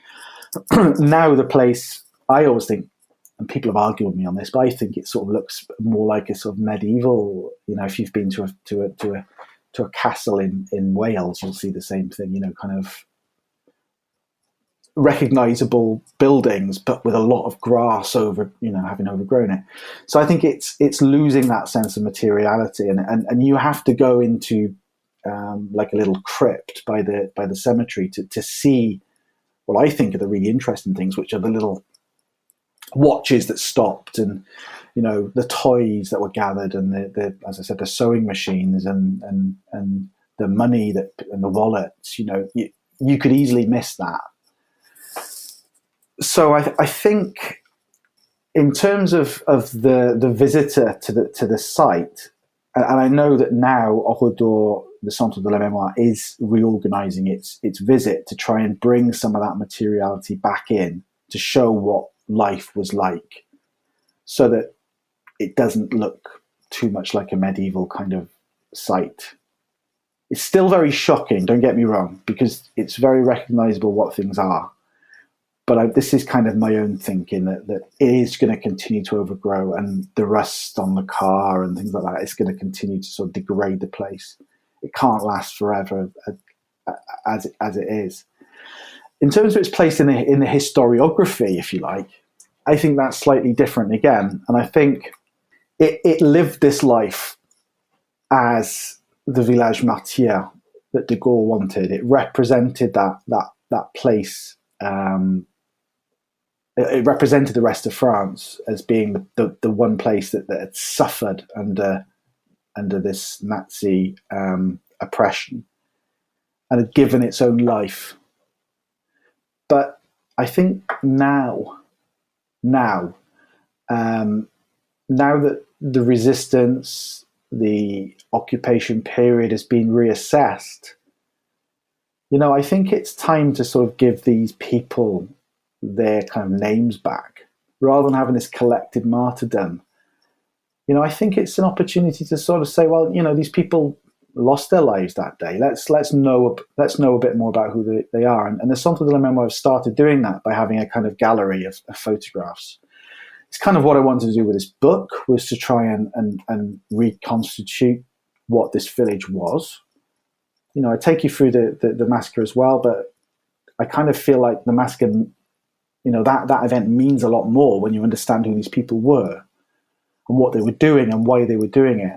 Now the place, I always think, and people have argued with me on this, but I think it sort of looks more like a sort of medieval. If you've been to a castle in Wales, you'll see the same thing. Kind of recognizable buildings, but with a lot of grass over, having overgrown it. So I think it's losing that sense of materiality, and you have to go into like a little crypt by the cemetery to see what I think are the really interesting things, which are the little watches that stopped, and the toys that were gathered, and the as I said, the sewing machines and the money and the wallets. You could easily miss that. So I think in terms of the visitor to the site, and I know that now Oradour, the Centre de la Mémoire, is reorganising its visit to try and bring some of that materiality back in to show what life was like, so that it doesn't look too much like a medieval kind of site. It's still very shocking, don't get me wrong, because it's very recognisable what things are. But this is kind of my own thinking that it is going to continue to overgrow, and the rust on the car and things like that is going to continue to sort of degrade the place. It can't last forever as it is. In terms of its place in the historiography, if you like, I think that's slightly different again. And I think it lived this life as the village martyr that de Gaulle wanted. It represented that place. It represented the rest of France as being the one place that had suffered under this Nazi oppression and had given its own life. But I think now that the resistance, the occupation period has been reassessed, I think it's time to sort of give these people their kind of names back, rather than having this collective martyrdom. I think it's an opportunity to sort of say, well, these people lost their lives that day. Let's know a bit more about who they are. And the Centre de la Mémoire have started doing that by having a kind of gallery of photographs. It's kind of what I wanted to do with this book, was to try and reconstitute what this village was. I take you through the massacre as well, but I kind of feel like the massacre, that event means a lot more when you understand who these people were and what they were doing and why they were doing it.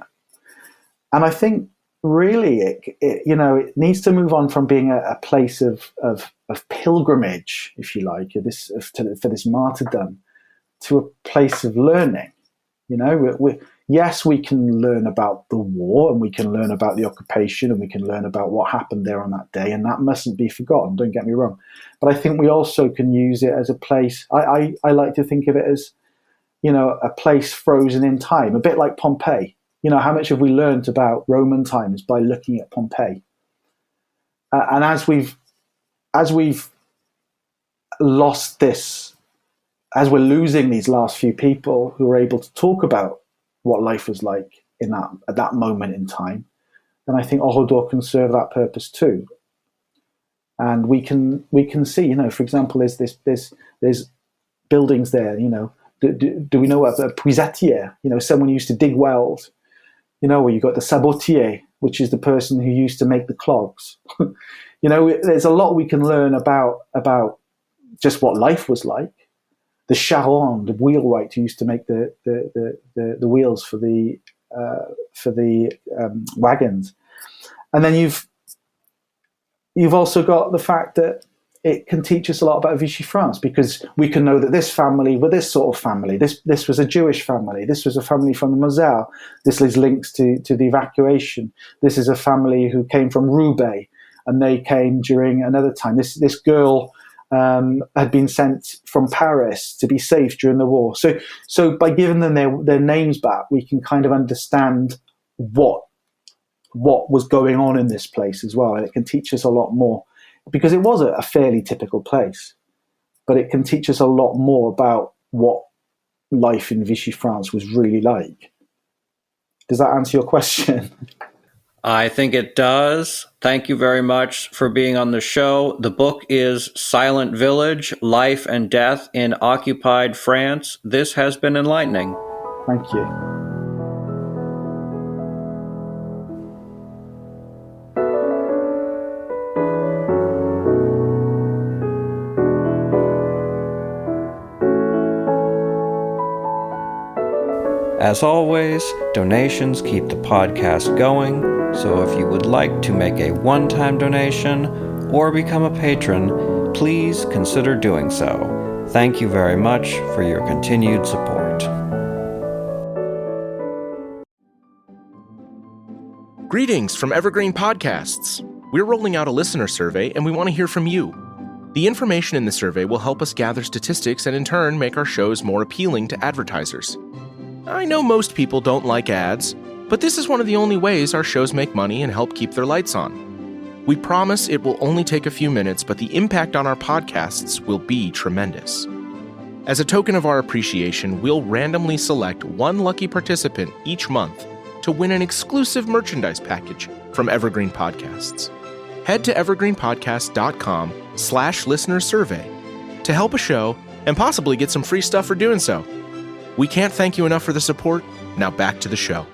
And I think really it needs to move on from being a place of pilgrimage, if you like, for this martyrdom, to a place of learning. Yes, we can learn about the war, and we can learn about the occupation, and we can learn about what happened there on that day, and that mustn't be forgotten, don't get me wrong. But I think we also can use it as a place, I like to think of it as, a place frozen in time, a bit like Pompeii. How much have we learned about Roman times by looking at Pompeii? And as we've lost this, as we're losing these last few people who are able to talk about what life was like at that moment in time, then I think Oradour can serve that purpose too. And we can see, you know, for example, there's buildings there, you know. Do we know what a puisatier, you know, someone who used to dig wells, you know, where you've got the sabotier, which is the person who used to make the clogs. You know, there's a lot we can learn about just what life was like. The charron, the wheelwright who used to make the wheels for the wagons. And then you've also got the fact that it can teach us a lot about Vichy France, because we can know that this family were this sort of family. This was a Jewish family. This was a family from the Moselle. This is links to the evacuation. This is a family who came from Roubaix, and they came during another time. This girl had been sent from Paris to be safe during the war. So by giving them their names back, we can kind of understand what was going on in this place as well, and it can teach us a lot more. Because it was a fairly typical place, but it can teach us a lot more about what life in Vichy France was really like. Does that answer your question? I think it does. Thank you very much for being on the show. The book is Silent Village, Life and Death in Occupied France. This has been enlightening. Thank you. As always, donations keep the podcast going, so if you would like to make a one-time donation or become a patron, please consider doing so. Thank you very much for your continued support. Greetings from Evergreen Podcasts. We're rolling out a listener survey, and we want to hear from you. The information in the survey will help us gather statistics and in turn make our shows more appealing to advertisers. I know most people don't like ads, but this is one of the only ways our shows make money and help keep their lights on. We promise it will only take a few minutes, but the impact on our podcasts will be tremendous. As a token of our appreciation, we'll randomly select one lucky participant each month to win an exclusive merchandise package from Evergreen Podcasts. Head to evergreenpodcast.com/listenersurvey to help a show and possibly get some free stuff for doing so. We can't thank you enough for the support. Now back to the show.